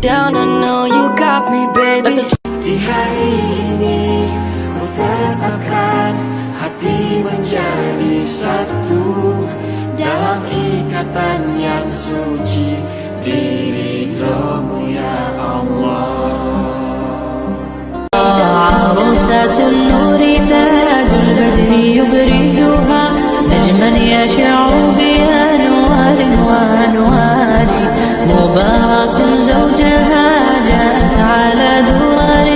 down, I know you got me, baby. Di hari ini ku tetapkan hati menjadi satu dalam ikatan yang suci di ridhomu ya Allah. عروسة النور تاج البدر يبرزها نجما يشع بأنوار وأنوار مبارك زوجها جاءت على درر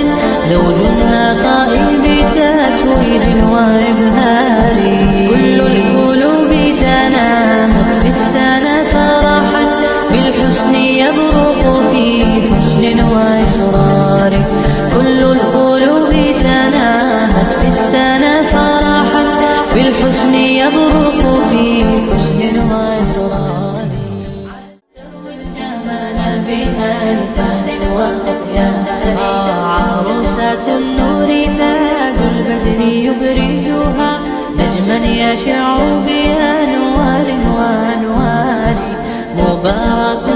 زوج النقاء بتتويج وإبهار كل القلوب تناهت في السنة فرحا بالحسن يبرق في حسن وإصرار كل القلوب تناهت في السنة فرحا بالحسن يبرق في حسن وإصرار تروي الجمال بها البان وقتيان عروسة النور تاج البدر يبرزها نجما يشع بأنوار وأنوار مبارك